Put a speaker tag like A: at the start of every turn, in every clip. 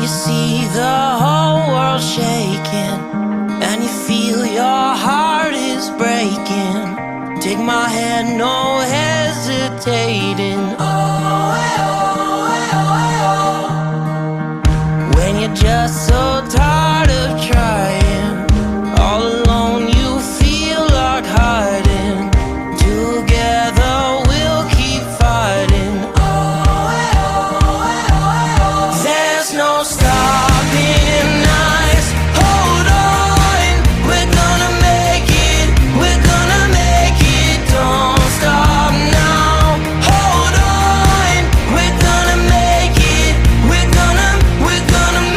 A: you see the whole world shaking, and you feel your heart is breaking, take my hand, no hesitating. When you're just so tired of trying, all alone you feel like hiding, together we'll keep fighting. There's no stopping us, hold on, we're gonna make it, we're gonna make it, don't stop now, hold on, we're gonna make it, we're gonna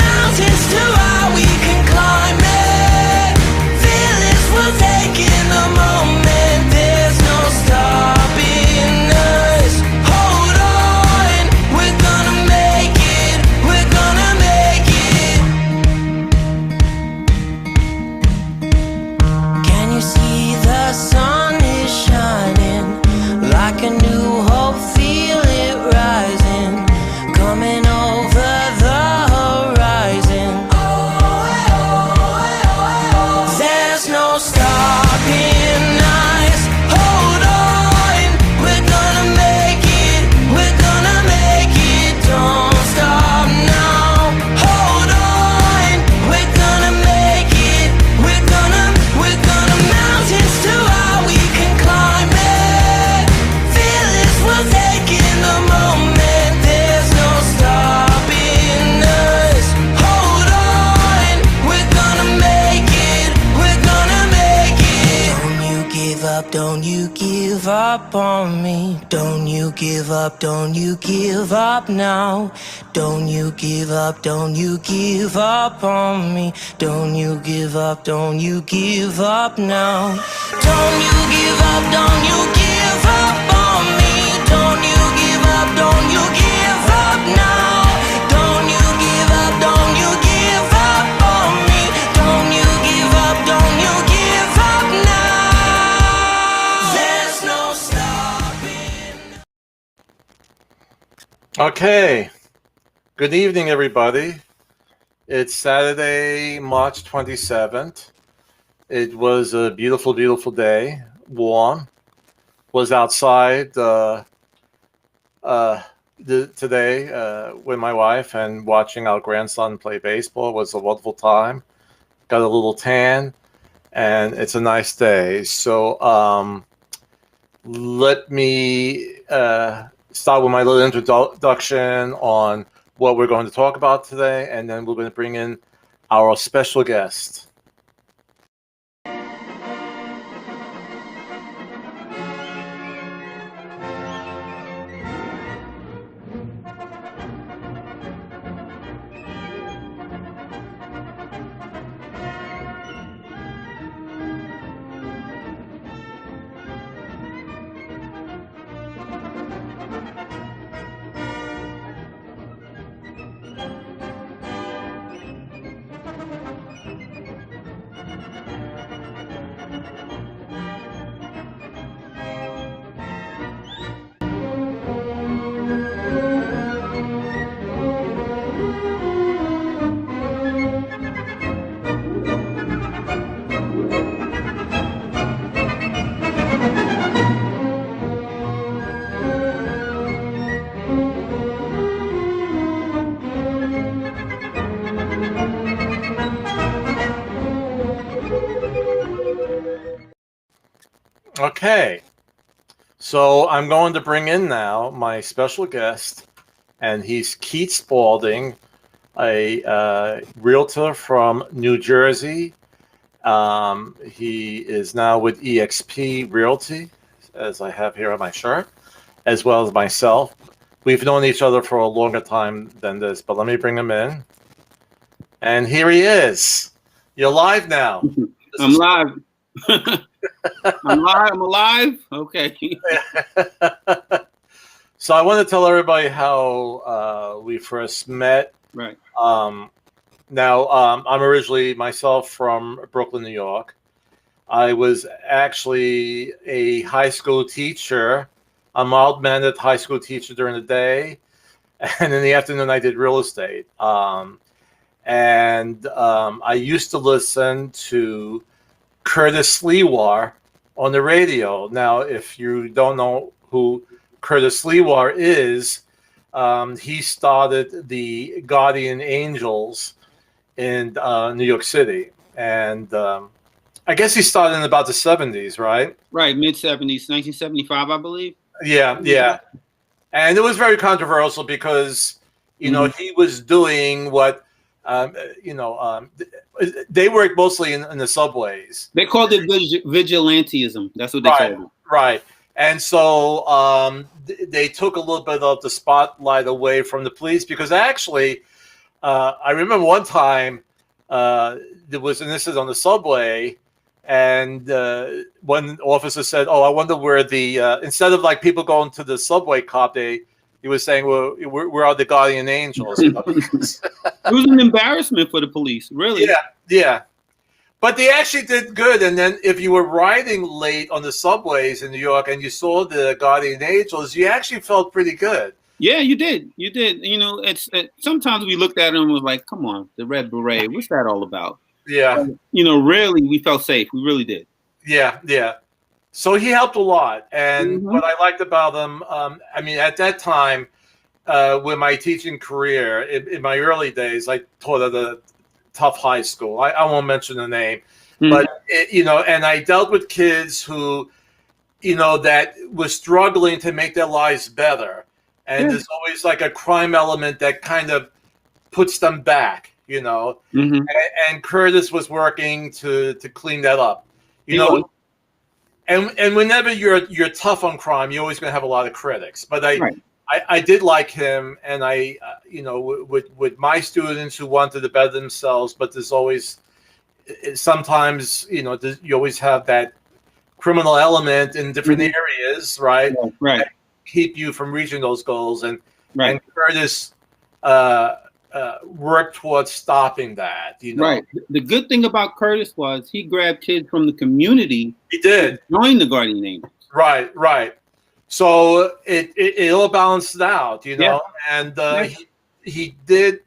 A: mountains too high we can climb it, fearless, we're taking the moment, there's no stopping us, hold on, we're gonna make it, we're gonna make it. Can you see the sun is shining, like a new hope, feel it rising, coming over the horizon. There's no stopping us, hold on, we're gonna make it, we're gonna make it, don't stop now, hold on, we're gonna make it, we're gonna mountains too high we can climb it, fearless, we're taking the moment, there's no stopping us, hold on, we're gonna make it, we're gonna make it. Don't you give up, don't you give up on me, don't you give up, don't you give up now, don't you give up, don't you give up on me, don't you give up, don't you give up now, don't you give up, don't you give up on me, don't you give up, don't you give up now, don't you give up, don't you give up on me, don't you give up, don't you give up now, there's no stopping.
B: Okay, good evening, everybody. It's Saturday, March 27th. It was a beautiful, beautiful day, warm. Was outside today with my wife and watching our grandson play baseball. It was a wonderful time. Got a little tan, and it's a nice day. So let me start with my little introduction on what we're going to talk about today, and then we're going to bring in our special guest. Okay, so I'm going to bring in now my special guest, and he's Keith Spaulding, a realtor from New Jersey. He is now with eXp Realty, as I have here on my shirt, as well as myself. We've known each other for a longer time than this, but let me bring him in. And here he is. You're live now.
C: I'm live. I'm alive. Okay.
B: So I want to tell everybody how we first met.
C: Right.
B: Now, I'm originally myself from Brooklyn, New York. I was actually a high school teacher, a mild-mannered high school teacher during the day, and in the afternoon I did real estate. and I used to listen to Curtis Leewar on the radio. Now, if you don't know who Curtis Leewar is, he started the Guardian Angels in New York City, and I guess he started in about the 70s, right?
C: Right, mid-70s, 1975, I believe.
B: Yeah. And it was very controversial because, you know, he was doing what, they worked mostly in the subways.
C: They called it vigilantism. That's what they called it.
B: Right. And so they took a little bit of the spotlight away from the police because actually, I remember one time there was, and this is on the subway, and one officer said, "Oh, I wonder where the instead of like people going to the subway cop, he was saying, well, where are the Guardian Angels?"
C: It was an embarrassment for the police, really.
B: Yeah. But they actually did good. And then if you were riding late on the subways in New York and you saw the Guardian Angels, you actually felt pretty good.
C: Yeah, you did. You did. You know, sometimes we looked at them and was like, come on, the Red Beret, what's that all about?
B: Yeah.
C: But, you know, really, we felt safe. We really did.
B: Yeah. So he helped a lot. And what I liked about him, I mean, at that time, with my teaching career, in my early days, I taught at a tough high school. I won't mention the name, but and I dealt with kids who, that was struggling to make their lives better, and there's always like a crime element that kind of puts them back, and Curtis was working to clean that up, and whenever you're tough on crime, you're always going to have a lot of critics, but I did like him, and I, with my students who wanted to better themselves, but there's always, sometimes, you always have that criminal element in different areas, right?
C: Right.
B: That keep you from reaching those goals, and Curtis worked towards stopping that.
C: Right. The good thing about Curtis was he grabbed kids from the community.
B: He did.
C: Join the Guardian Angels.
B: Right. So it all balanced out, and he did,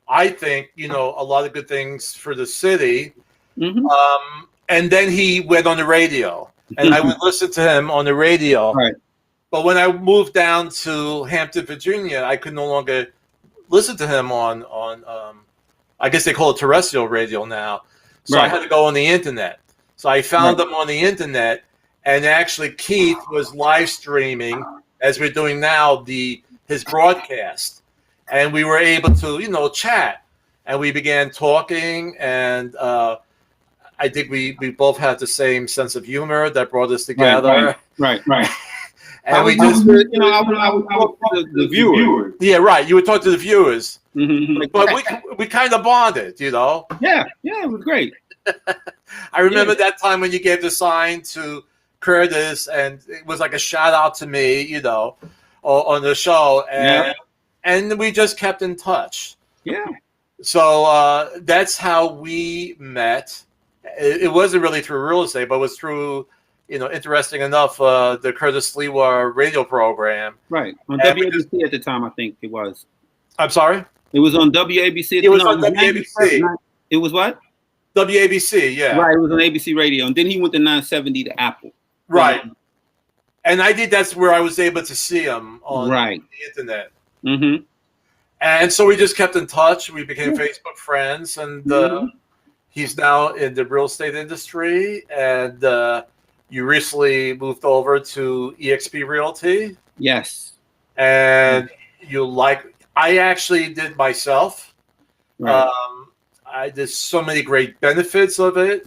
B: I think, a lot of good things for the city. And then he went on the radio, and I would listen to him on the radio.
C: Right.
B: But when I moved down to Hampton, Virginia, I could no longer listen to him on I guess they call it terrestrial radio now. So I had to go on the internet. So I found him on the internet. And actually, Keith was live streaming, as we're doing now, his broadcast, and we were able to, chat, and we began talking, and I think we both had the same sense of humor that brought us together.
C: Right.
B: And we
C: just, I would talk to the viewers.
B: Yeah, right. You would talk to the viewers, but we kind of bonded,
C: Yeah, it was great.
B: I remember that time when you gave the sign to Curtis, and it was like a shout out to me, on the show, and we just kept in touch.
C: Yeah.
B: So that's how we met. It wasn't really through real estate, but it was through, interesting enough, the Curtis Leewar radio program.
C: Right. On WABC at the time, I think it was.
B: I'm sorry?
C: It was on WABC.
B: It was on WABC.
C: It was what?
B: WABC, yeah.
C: Right, it was on ABC Radio. And then he went to 970 to Apple.
B: Right. And I think that's where I was able to see him on the internet. And so we just kept in touch. We became Facebook friends, and he's now in the real estate industry. And you recently moved over to eXp Realty.
C: Yes.
B: And I actually did myself.
C: Right.
B: There's so many great benefits of it.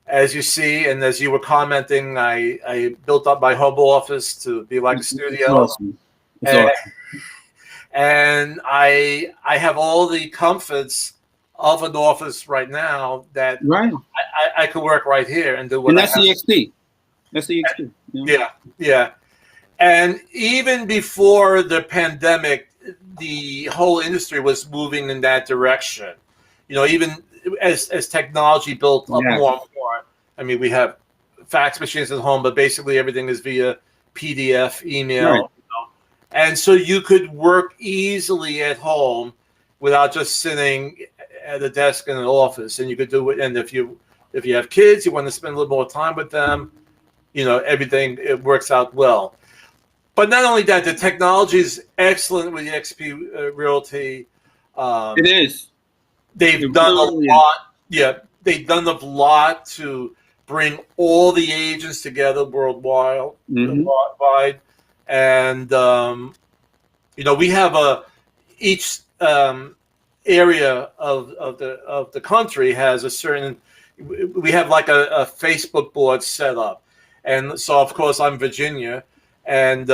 B: As you see, and as you were commenting, I built up my home office to be like a studio.
C: Awesome.
B: And I have all the comforts of an office right now that I could work right here and do what.
C: And that's the EXP.
B: Yeah. And even before the pandemic, the whole industry was moving in that direction. Even as technology built up more and more. I mean, we have fax machines at home, but basically everything is via PDF, email. And so you could work easily at home without just sitting at a desk in an office. And you could do it. And if you have kids, you want to spend a little more time with them, everything, it works out well. But not only that, the technology is excellent with eXp Realty.
C: It is.
B: They've done a lot. Yeah, they've done a lot to bring all the agents together worldwide. And we have each area of the country has a certain. We have like a Facebook board set up, and so of course I'm Virginia. And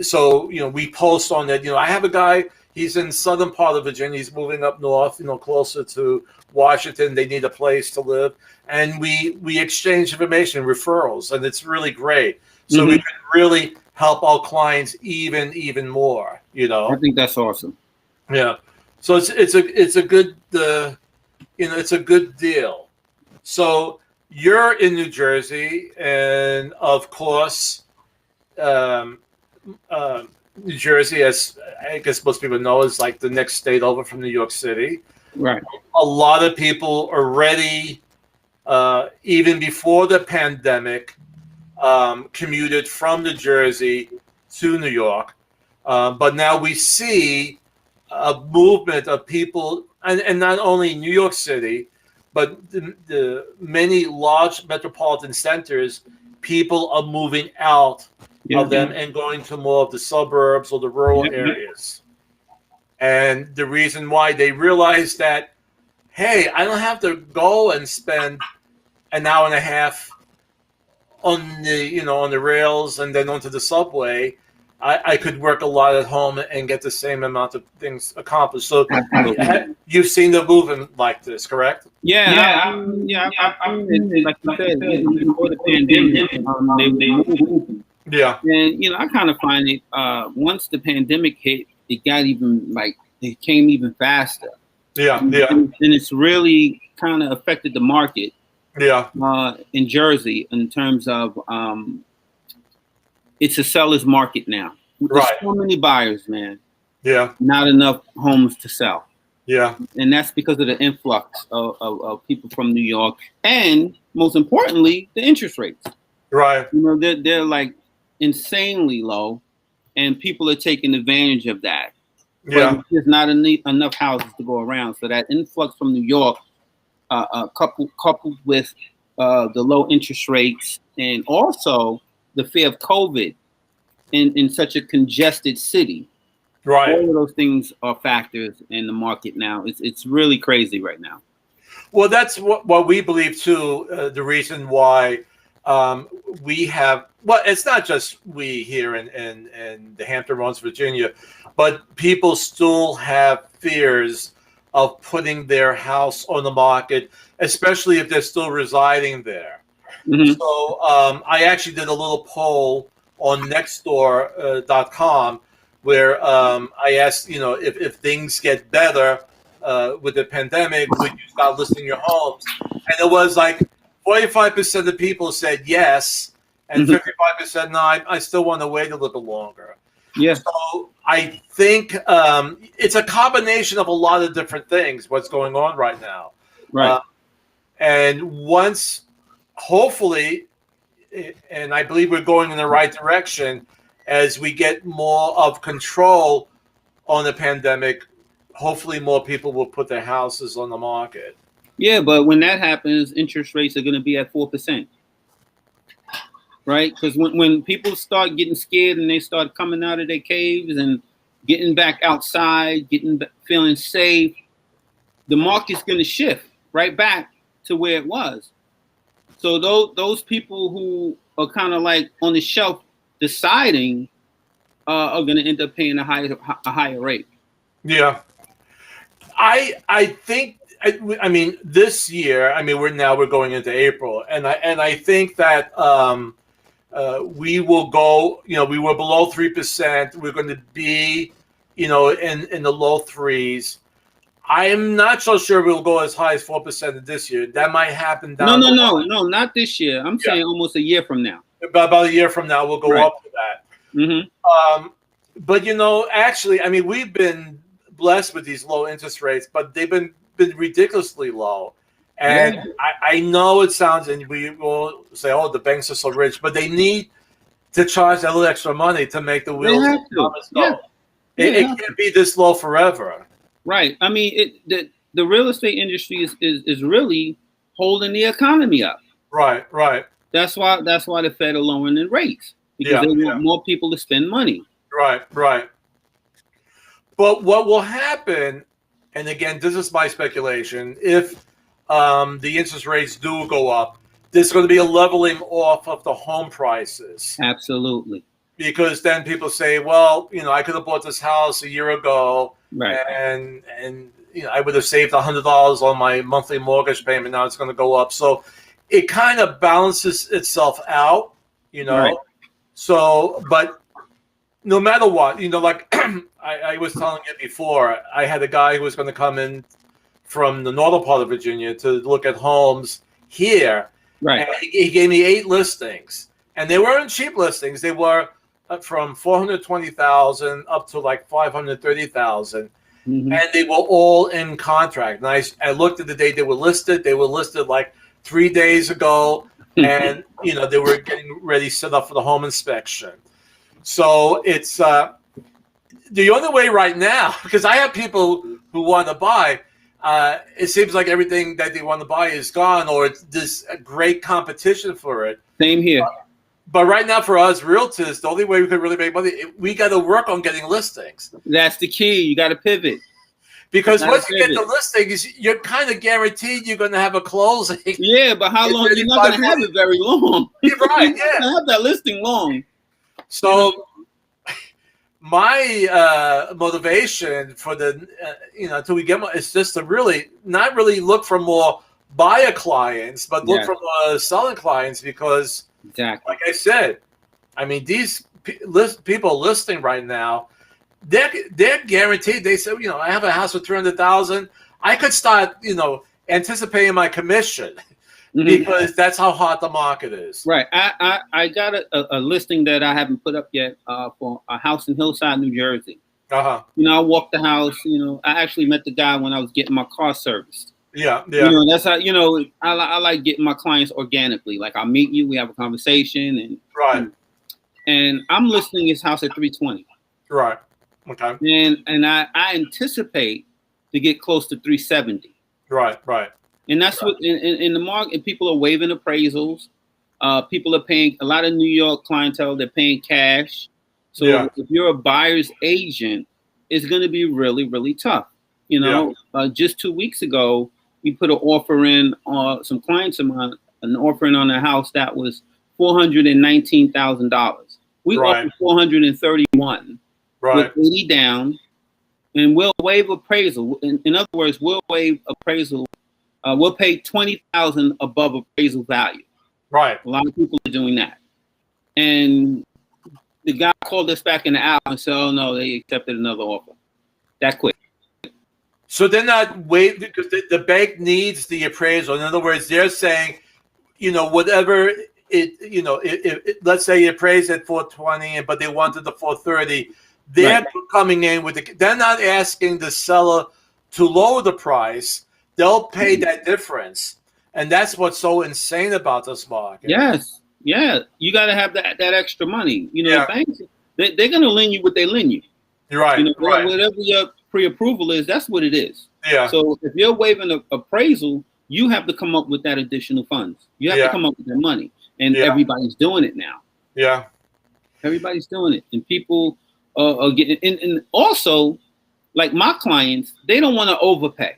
B: so, we post on that. I have a guy, he's in southern part of Virginia. He's moving up north, closer to Washington. They need a place to live. And we exchange information, referrals, and it's really great. So we can really help our clients even more,
C: I think that's awesome.
B: Yeah. So it's a good, it's a good deal. So you're in New Jersey, and of course, New Jersey, as I guess most people know, is like the next state over from New York City.
C: Right.
B: A lot of people already, even before the pandemic, commuted from New Jersey to New York. But now we see a movement of people, and not only New York City, but the many large metropolitan centers, people are moving out of them and going to more of the suburbs or the rural areas. And the reason why, they realize that, hey, I don't have to go and spend an hour and a half on the rails and then onto the subway. I could work a lot at home and get the same amount of things accomplished. So you've seen the movement like this, correct?
C: Yeah. Like you said, before the pandemic, they moved.
B: Yeah.
C: And I kind of find it once the pandemic hit, it got it came even faster.
B: Yeah.
C: And it's really kind of affected the market.
B: Yeah.
C: In Jersey, in terms of it's a seller's market now. There's so many buyers, man.
B: Yeah.
C: Not enough homes to sell.
B: Yeah.
C: And that's because of the influx of people from New York, and most importantly, the interest rates.
B: Right.
C: They're like insanely low, and people are taking advantage of that.
B: Yeah.
C: But there's not enough houses to go around, so that influx from New York, coupled with the low interest rates, and also the fear of COVID in such a congested city.
B: Right.
C: All of those things are factors in the market now. It's really crazy right now.
B: Well, that's what we believe too. The reason why we have, it's not just we here in the Hampton Roads, Virginia, but people still have fears of putting their house on the market, especially if they're still residing there.
C: Mm-hmm.
B: So I actually did a little poll on nextdoor.com where I asked, if things get better with the pandemic, would you start listing your homes? And it was like 45% of the people said yes, and 55% no, I still want to wait a little bit longer.
C: Yeah.
B: So I think it's a combination of a lot of different things, what's going on right now.
C: Right.
B: And once, hopefully, and I believe we're going in the right direction, as we get more of control on the pandemic, hopefully more people will put their houses on the market.
C: Yeah, but when that happens, interest rates are going to be at 4%. Right? Because when people start getting scared and they start coming out of their caves and getting back outside, feeling safe, the market's going to shift right back to where it was. So those people who are kind of like on the shelf deciding are going to end up paying a higher rate. Yeah,
B: I think. I mean, this year. I mean, we're going into April, and I think that we will go. We were below 3%. We're going to be, in the low 3s. I am not so sure we'll go as high as 4% this year. That might happen down.
C: No, not this year. I'm saying almost a year from now.
B: About a year from now, we'll go up to that.
C: Mm-hmm.
B: But actually, I mean, we've been blessed with these low interest rates, but they've been ridiculously low. And I know it sounds, and we will say, oh, the banks are so rich, but they need to charge a little extra money to make the wheels go.
C: Yeah.
B: It can't be this low forever.
C: Right. I mean, the real estate industry is really holding the economy up.
B: Right.
C: That's why the Fed are lowering the rates, because they want more people to spend money.
B: Right. But what will happen, and again, this is my speculation, if the interest rates do go up, there's going to be a leveling off of the home prices.
C: Absolutely.
B: Because then people say, well, I could have bought this house a year ago,
C: right,
B: and I would have saved $100 on my monthly mortgage payment. Now it's going to go up. So it kind of balances itself out,
C: Right.
B: So, but no matter what, like I was telling you before, I had a guy who was going to come in from the northern part of Virginia to look at homes here.
C: Right.
B: And he gave me 8 listings, and they weren't cheap listings. They were from $420,000 up to like $530,000, and they were all in contract. And I looked at the date they were listed. They were listed like 3 days ago, and they were getting ready set up for the home inspection. So it's the only way right now, because I have people who want to buy. It seems like everything that they want to buy is gone, or it's this great competition for it.
C: Same here.
B: But right now, for us realtors, the only way we could really make money, we got to work on getting listings.
C: That's the key. You got to pivot.
B: Because once you get the listings, you're kind of guaranteed you're going to have a closing.
C: Yeah, but how long? You're not going to have it very long.
B: You're right.
C: You're not going to have that listing long.
B: So my motivation for the, until we get more, is just to really not really look for more buyer clients, but look for more selling clients, because like I said, I mean, these people listing right now, they're guaranteed. They say, I have a house with $300,000. I could start, anticipating my commission because that's how hot the market is.
C: Right. I got a listing that I haven't put up yet for a house in Hillside, New Jersey. I walked the house. I actually met the guy when I was getting my car serviced.
B: Yeah.
C: That's how, I like getting my clients organically. Like, I'll meet you, we have a conversation, and I'm listing his house at $320.
B: Right. Okay.
C: And I anticipate to get close to $370. Right. And that's what in the market, people are waiving appraisals. People are paying, a lot of New York clientele, they're paying cash. So if you're a buyer's agent, it's going to be really, really tough. Just 2 weeks ago, we put an offer in, some clients of mine, an offer in on a house that was $419,000. We offered $431 with 80 down, and we'll waive appraisal. In other words, we'll waive appraisal. We'll pay $20,000 above appraisal value. Right. A lot of people are doing that. And the guy called us back in the hour and said, "Oh no, they accepted another offer." That quick.
B: So they're not waiting because the bank needs the appraisal. In other words, they're saying, whatever it let's say you appraised at 420, but they wanted the 430. They're coming in with they're not asking the seller to lower the price. They'll pay that difference. And that's what's so insane about this market.
C: Yes. Yeah. You got to have that extra money. The banks, they're going to lend you what they lend you.
B: You're right.
C: Whatever your pre-approval is, that's what it is.
B: Yeah.
C: So if you're waiving an appraisal, you have to come up with that additional funds. You have to come up with that money. And everybody's doing it now.
B: Yeah.
C: Everybody's doing it. And people are getting, and also, like my clients, they don't want to overpay.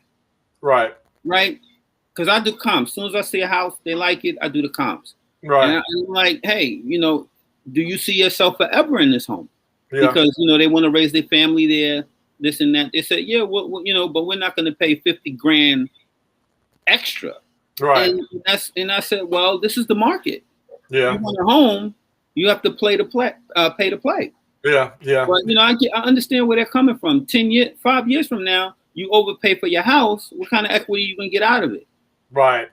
C: Right. Because I do comps. As soon as I see a house, they like it, I do the comps. Right. And I'm like, hey, do you see yourself forever in this home? Yeah. Because, they want to raise their family there, this and that. They said, yeah, well, but we're not going to pay $50,000 extra. Right. And I said, well, this is the market. Yeah. You want a home, you have to pay to play. Yeah. But, I understand where they're coming from. 5 years from now, you overpay for your house. What kind of equity are you going to get out of it?
B: Right.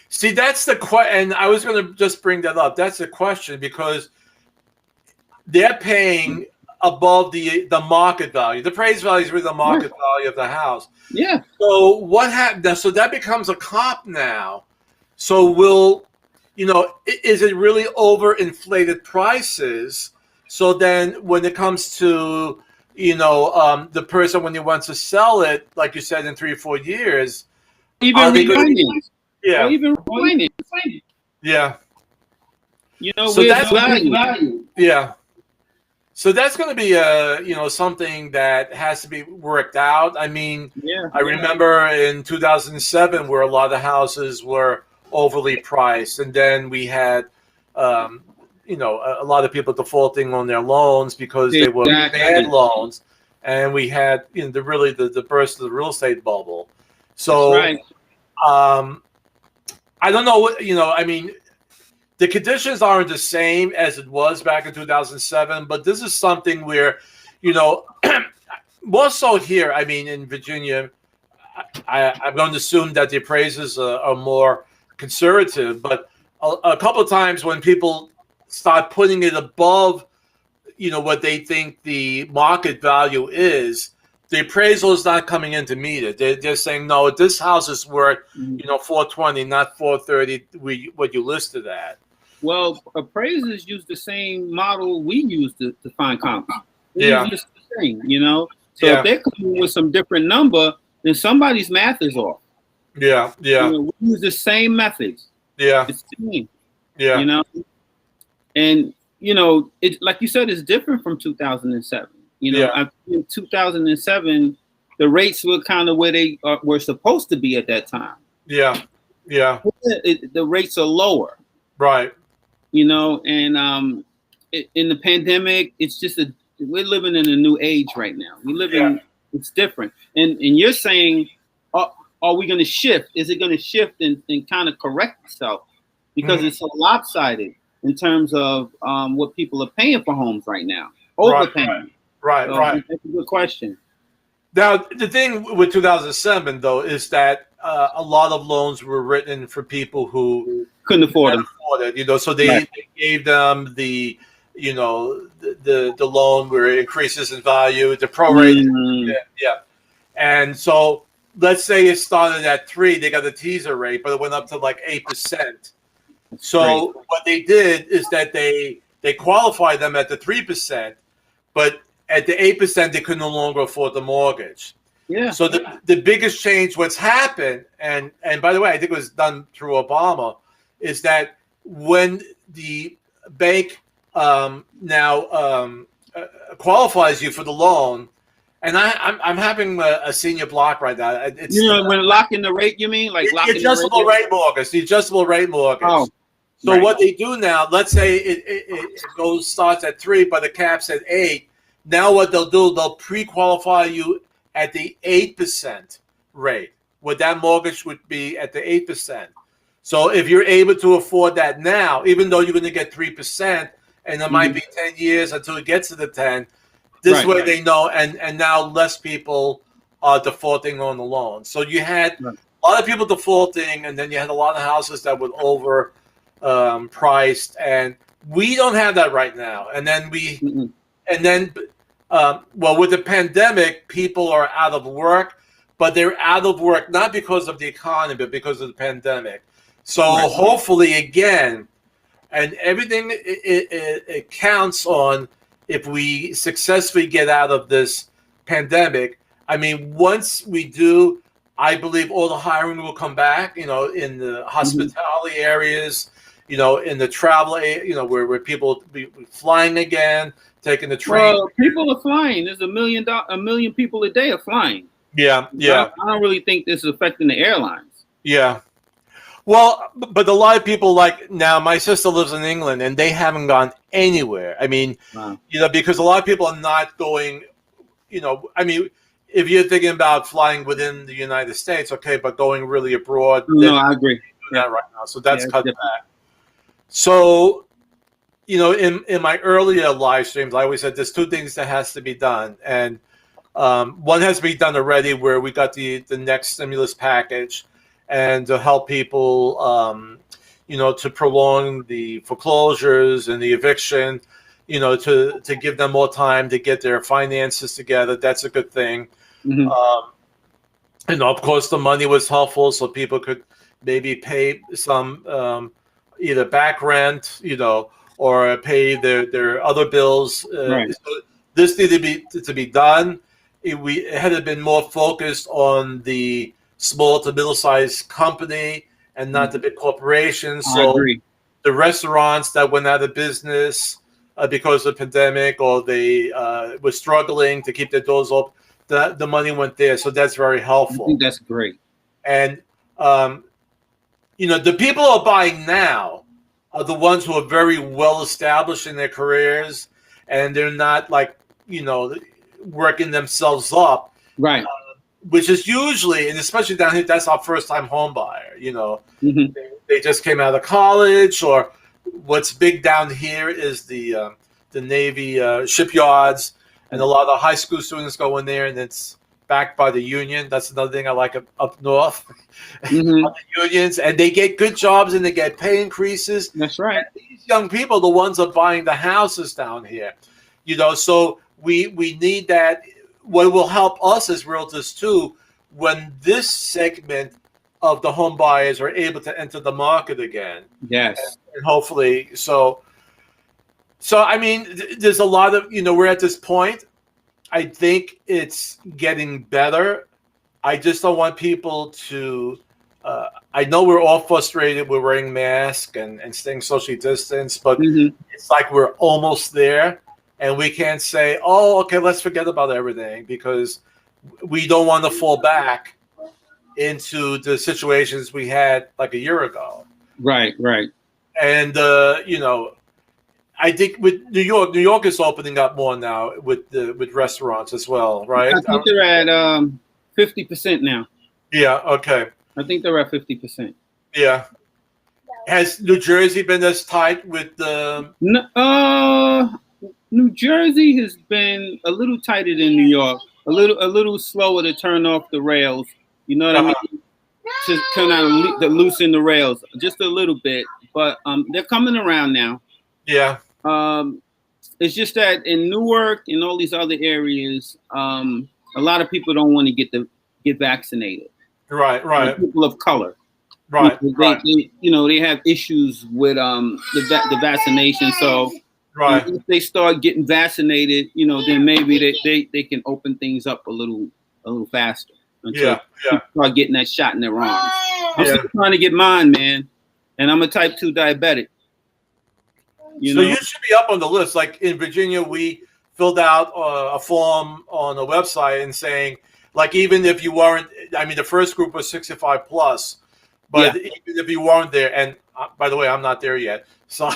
B: See, that's the question. And I was going to just bring that up. That's the question, because they're paying above the market value. The appraised value is really the market value of the house.
C: Yeah.
B: So what happened? So that becomes a comp now. So will, is it really overinflated prices? So then when it comes to, the person when he wants to sell it, like you said, in 3 or 4 years,
C: Even refinance.
B: yeah,
C: Or even refinance.
B: yeah. So
C: Where's
B: that's
C: the value?
B: yeah. So that's going to be something that has to be worked out. I mean, I remember in 2007 where a lot of houses were overly priced, and then we had a lot of people defaulting on their loans because they were bad loans, and we had the burst of the real estate bubble. So
C: That's right.
B: I don't know what I mean. The conditions aren't the same as it was back in 2007, but this is something where, more so here. I mean, in Virginia, I'm going to assume that the appraisers are more conservative, but a couple of times when people start putting it above, what they think the market value is, the appraisal is not coming in to meet it. They're saying, no, this house is worth, 420, not 430, what you listed at.
C: Well, appraisers use the same model we use to find comps.
B: Yeah.
C: Use the same, So if they're coming with some different number, then somebody's math is off.
B: Yeah, yeah.
C: We use the same methods.
B: Yeah.
C: It's the same.
B: Yeah.
C: And it like you said, it's different from 2007. In 2007, the rates were kind of where they were supposed to be at that time.
B: Yeah, yeah.
C: The rates are lower.
B: Right.
C: And in the pandemic, it's just we're living in a new age right now. We live in it's different. And you're saying, are we going to shift? Is it going to shift and kind of correct itself? Because it's so lopsided in terms of what people are paying for homes right now. Overpaying.
B: Right.
C: That's a good question.
B: Now, the thing with 2007, though, is that a lot of loans were written for people who
C: couldn't afford
B: it. So they gave them the loan where it increases in value, the prorated. And so let's say it started at 3, they got a teaser rate, but it went up to like 8%. So what they did is that they qualified them at the 3%, but at the 8%, they could no longer afford the mortgage.
C: Yeah.
B: So the biggest change, what's happened, and by the way, I think it was done through Obama, is that when the bank now qualifies you for the loan, and I'm having a senior block right now. It's,
C: when locking the rate, you mean like locking
B: the adjustable rate mortgage, the adjustable rate mortgage.
C: Oh.
B: So what they do now, let's say it starts at 3, but the cap's at 8. Now what they'll do, they'll pre-qualify you at the 8% rate. What that mortgage would be at the 8%. So if you're able to afford that now, even though you're going to get 3%, and it might be 10 years until it gets to the 10, this way they know, and now less people are defaulting on the loan. So you had a lot of people defaulting, and then you had a lot of houses that were over priced, and we don't have that right now. And then with the pandemic, people are out of work, but they're out of work not because of the economy, but because of the pandemic. So hopefully, again, and everything it counts on if we successfully get out of this pandemic. I mean, once we do, I believe all the hiring will come back, in the hospitality areas, in the travel, where people be flying again, taking the train.
C: Well, people are flying. There's a million people a day are flying.
B: Yeah.
C: I don't really think this is affecting the airlines.
B: Yeah. Well, but a lot of people, like now, my sister lives in England, and they haven't gone anywhere. I mean, because a lot of people are not going, I mean, if you're thinking about flying within the United States, okay, but going really abroad.
C: No, I agree.
B: That right now. So that's cut back. So, in my earlier live streams, I always said there's 2 things that has to be done. And one has to be done already, where we got the next stimulus package, and to help people, to prolong the foreclosures and the eviction. to give them more time to get their finances together. That's a good thing. Of course, the money was helpful, so people could maybe pay some either back rent, or pay their other bills.
C: Right.
B: So this needed to be done. It had been more focused on the small to middle-sized company and not the big corporations.
C: I
B: So
C: agree.
B: the restaurants that went out of business because of the pandemic, or they were struggling to keep their doors open, the money went there. So that's very
C: I
B: helpful.
C: think that's great.
B: And, the people who are buying now are the ones who are very well established in their careers, and they're not working themselves up.
C: Right.
B: Which is usually, and especially down here, that's our first time home buyer. They just came out of college, or what's big down here is the Navy shipyards, and a lot of high school students go in there, and it's backed by the union. That's another thing I like up north. The unions, and they get good jobs and they get pay increases.
C: That's right.
B: And these young people are the ones that are buying the houses down here. So we need that. What will help us as realtors too, when this segment of the home buyers are able to enter the market again.
C: Yes.
B: And hopefully, so I mean, there's a lot of, we're at this point. I think it's getting better. I just don't want people to, I know we're all frustrated. We're wearing masks and staying socially distanced, but it's like we're almost there. And we can't say, oh, okay, let's forget about everything, because we don't want to fall back into the situations we had like a year ago.
C: Right.
B: And, I think with New York is opening up more now with restaurants as well, right?
C: I think they're at 50% now.
B: Yeah, okay.
C: I think they're at 50%.
B: Yeah. Has New Jersey been as tight with the...
C: New Jersey has been a little tighter than New York, a little slower to turn off the rails. You know what I mean? To kind of loosen the rails just a little bit, but they're coming around now.
B: Yeah.
C: It's just that in Newark and all these other areas, a lot of people don't want to get vaccinated.
B: Right.
C: Like people of color.
B: Right.
C: They have issues with the vaccination, so.
B: Right.
C: If they start getting vaccinated, then maybe they can open things up a little faster. Until people start getting that shot in their arms. I'm still trying to get mine, man, and I'm a type 2 diabetic. You should
B: be up on the list. Like in Virginia, we filled out a form on a website and saying, like, even if you weren't, I mean, the first group was 65 plus, but even if you weren't there, and by the way, I'm not there yet, so.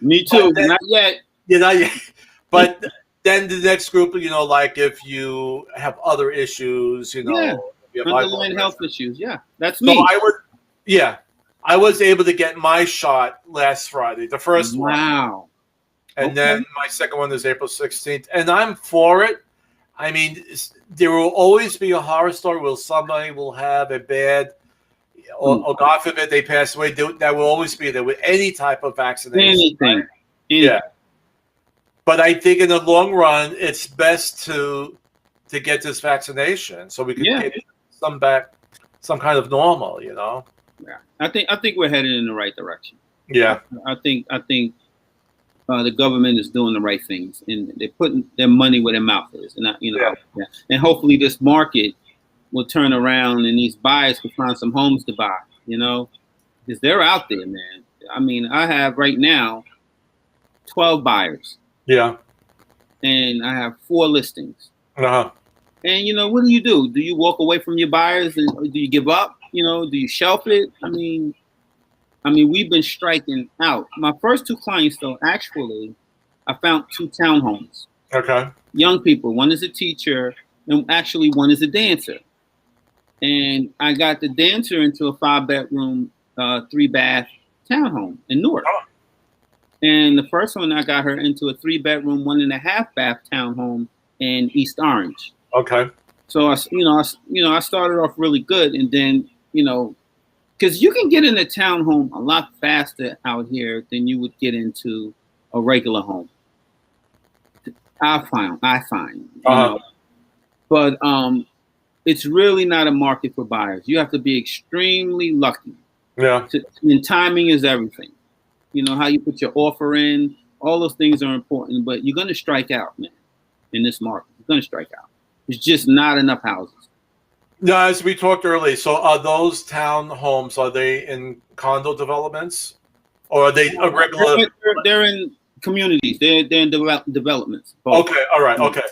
C: Me too. Not yet.
B: Not yet. But then the next group, like if you have other issues, if you have
C: underlying health issues. Yeah, that's me.
B: So I was able to get my shot last Friday, the first one.
C: Wow.
B: And then my second one is April 16th, and I'm for it. I mean, there will always be a horror story where somebody will have a bad. Or God forbid they pass away. That will always be there with any type of vaccination.
C: Anything.
B: Right? Yeah. But I think in the long run, it's best to get this vaccination so we can get some kind of normal. Yeah.
C: I think we're headed in the right direction.
B: Yeah.
C: I think the government is doing the right things, and they're putting their money where their mouth is, and and hopefully this market will turn around and these buyers can find some homes to buy, because they're out there, man. I mean, I have right now 12 buyers. Yeah. And I have 4 listings. Uh-huh. And, what do? Do you walk away from your buyers and do you give up? Do you shelf it? I mean, we've been striking out. My first 2 clients, though, actually, I found 2 townhomes. Okay. Young people. One is a teacher, and actually one is a dancer. And I got the dancer into a 5-bedroom, 3-bath townhome in Newark. Oh. And the first one, I got her into a 3-bedroom, 1.5-bath townhome in East Orange. Okay. So I started off really good, and then because you can get in a townhome a lot faster out here than you would get into a regular home. I find,
B: Uh-huh.
C: but it's really not a market for buyers. You have to be extremely lucky.
B: Yeah.
C: And timing is everything. You know, how you put your offer in, all those things are important, but you're going to strike out, man, in this market. You're going to strike out. There's just not enough houses.
B: No, as we talked earlier, so are those townhomes, are they in condo developments? Or are they a regular?
C: They're in communities. They're in developments. Both.
B: Okay, all right, okay.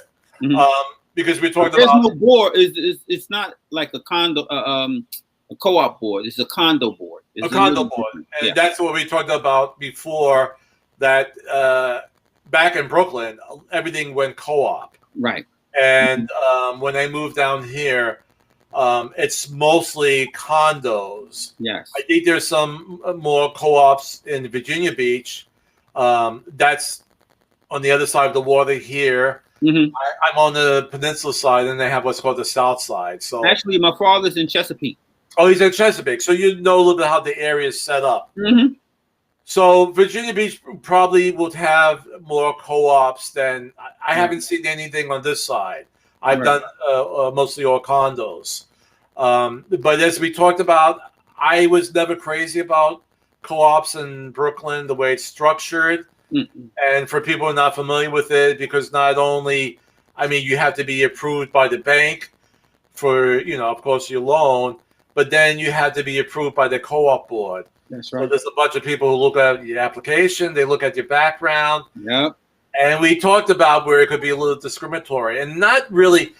C: Mhm.
B: Because we talked
C: There's
B: about
C: no board. It's not like a condo, a co-op board. It's a condo board. It's
B: a condo
C: little
B: board,
C: different.
B: and
C: Yeah.
B: that's what we talked about before. That back in Brooklyn, everything went co-op,
C: Right.
B: and when I moved down here, it's mostly condos.
C: Yes.
B: I think there's some more co-ops in Virginia Beach. That's on the other side of the water here.
C: Mhm.
B: I'm on the peninsula side, and they have what's called the south side. So
C: Actually, my father's in Chesapeake.
B: oh, he's in Chesapeake, so you know a little bit how the area is set up.
C: Mm-hmm.
B: So Virginia Beach probably would have more co-ops than I haven't seen anything on this side. I've
C: Right.
B: done mostly all condos, but as we talked about, I was never crazy about co-ops in Brooklyn, the way it's structured.
C: Mm-mm.
B: And for people who are not familiar with it, because not only, I mean, you have to be approved by the bank for, of course, your loan, but then you have to be approved by the co-op board.
C: That's
B: So
C: right.
B: there's a bunch of people who look at your application, they look at your background,
C: Yep.
B: and we talked about where it could be a little discriminatory, and not really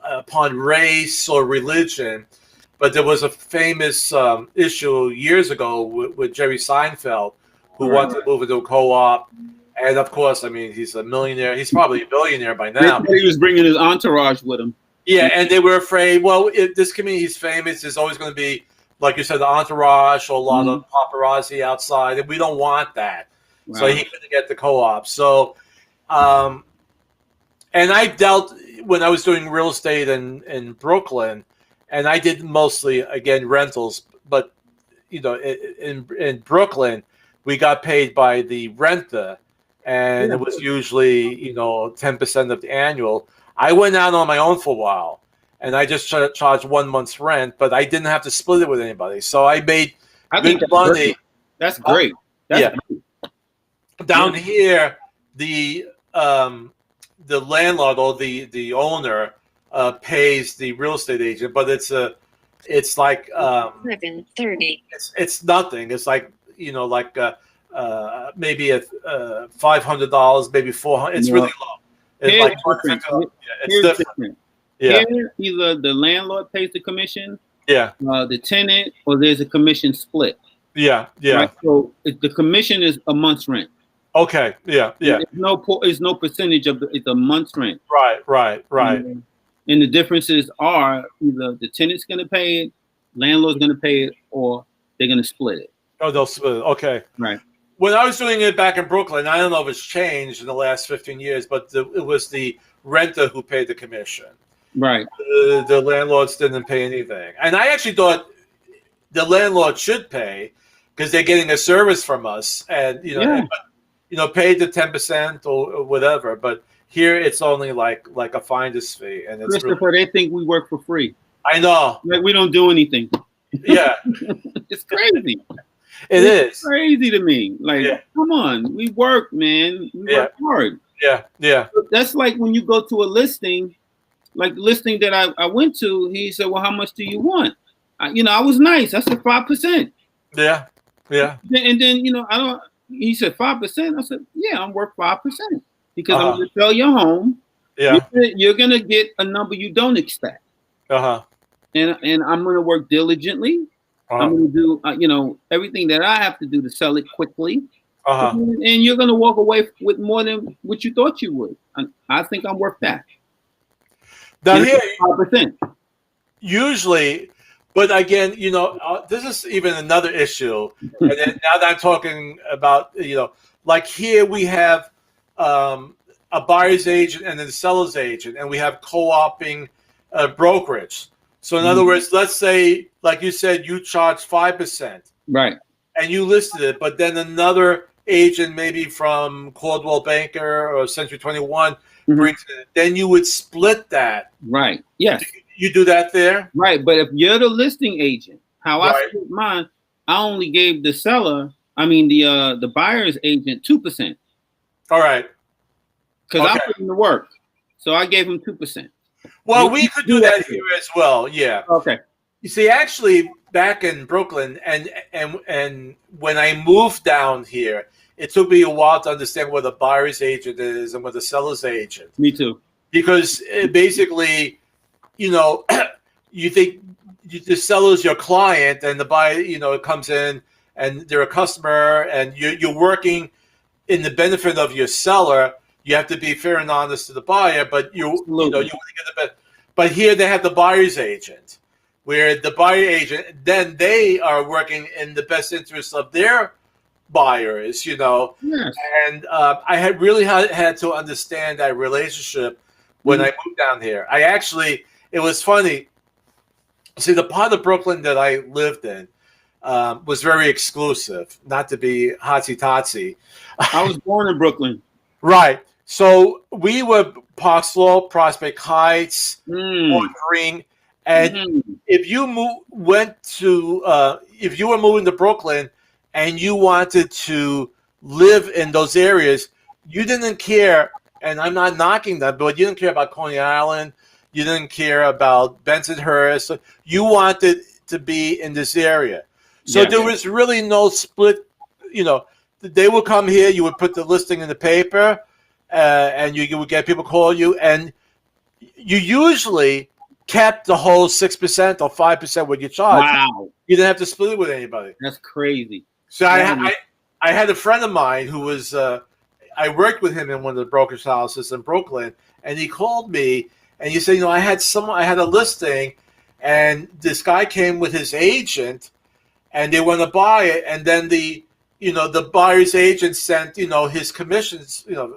B: upon race or religion, but there was a famous issue years ago with Jerry Seinfeld, who wanted to move into a co-op. And of course, I mean, he's a millionaire. He's probably a billionaire by now.
C: He was bringing his entourage with him.
B: Yeah, and they were afraid, well, if this community is famous, there's always going to be, like you said, the entourage or a lot of paparazzi outside, and we don't want that.
C: Wow.
B: So he couldn't get the co-op. So, and I dealt, when I was doing real estate in Brooklyn, and I did mostly, again, rentals, but, in Brooklyn, we got paid by the renter, and it was usually, 10% of the annual. I went out on my own for a while, and I just charged 1 month's rent, but I didn't have to split it with anybody. So I made
C: think
B: good
C: that's
B: money.
C: great. That's great. That's great.
B: Down here, the landlord or the owner pays the real estate agent, but it's like
D: 11:30.
B: it's nothing. It's like maybe $500, maybe $400. It's really low. It's
C: Here's
B: like
C: different.
B: $250. It's
C: Here's
B: different.
C: different.
B: Yeah,
C: Here, either the landlord pays the commission,
B: yeah,
C: the tenant, or there's a commission split.
B: yeah, yeah.
C: Right? So the commission is a month's rent.
B: Okay, yeah, yeah.
C: It's no percentage of it's a month's rent.
B: Right.
C: And the differences are either the tenant's going to pay it, landlord's going to pay it, or they're going to split it.
B: Oh, they'll split it. Okay.
C: Right.
B: When I was doing it back in Brooklyn, I don't know if it's changed in the last 15 years, but it was the renter who paid the commission.
C: Right.
B: The landlords didn't pay anything. And I actually thought the landlord should pay because they're getting a service from us and, pay the 10% or whatever. But here it's only like a finder's fee. And it's
C: Christopher, they think we work for free.
B: I know.
C: Like we don't do anything.
B: Yeah.
C: It's crazy.
B: It's
C: crazy to me. Like,
B: Yeah.
C: come on, we work, man. We work hard.
B: Yeah.
C: That's like when you go to a listing, like the listing that I went to, he said, well, how much do you want? I was nice. I said 5%.
B: Yeah.
C: And then, he said 5%. I said, yeah, I'm worth 5% because I'm going to sell your home.
B: Yeah.
C: You're going to get a number you don't expect.
B: Uh-huh.
C: And I'm going to work diligently. I'm going to do, everything that I have to do to sell it quickly.
B: Uh-huh.
C: And you're going to walk away with more than what you thought you would. I think I'm worth that.
B: Now here,
C: 5%.
B: usually, but again, this is even another issue. And then now that I'm talking about, like here we have a buyer's agent and then a seller's agent, and we have co-oping brokerage. So in other words, let's say, like you said, you charge 5%.
C: Right.
B: And you listed it, but then another agent, maybe from Caldwell Banker or Century 21,
C: Mhm.
B: brings it, then you would split that.
C: Right. Yes.
B: You do that there?
C: Right. But if you're the listing agent, how I
B: Right.
C: split mine, I only gave the seller, the buyer's agent 2%.
B: All right.
C: Because
B: Okay.
C: I'm putting the work. So I gave him 2%.
B: Well,
C: You
B: we
C: can
B: could
C: do
B: do that
C: that
B: here as well. Yeah.
C: Okay.
B: You see, actually, back in Brooklyn, and when I moved down here, it took me a while to understand what a buyer's agent is and what a seller's agent.
C: Me too.
B: Because basically, you know, you think the seller's your client, and the buyer, you know, comes in and they're a customer, and you're working in the benefit of your seller. You have to be fair and honest to the buyer, but you know, you want to get the best. But here they have the buyer's agent, where the buyer agent, then they are working in the best interest of their buyers, you know.
C: Yes.
B: And I had really had to understand that relationship when I moved down here. It was funny. See, the part of Brooklyn that I lived in was very exclusive, not to be hotsy-totsy.
C: I was born in Brooklyn.
B: Right. So we were Park Slope, Prospect Heights, Fort Ring, and if you if you were moving to Brooklyn and you wanted to live in those areas, you didn't care. And I'm not knocking that, but you didn't care about Coney Island. You didn't care about Bensonhurst. You wanted to be in this area. So there was really no split. You know, they would come here. You would put the listing in the paper, and you would get people call you, and you usually kept the whole 6% or 5% what you charge.
C: Wow,
B: you didn't have to split it with anybody.
C: That's crazy.
B: So I had a friend of mine who was I worked with him in one of the brokerage houses in Brooklyn, and he called me and he said, you know, I had a listing, and this guy came with his agent, and they want to buy it, and then the buyer's agent sent, you know, his commissions, you know,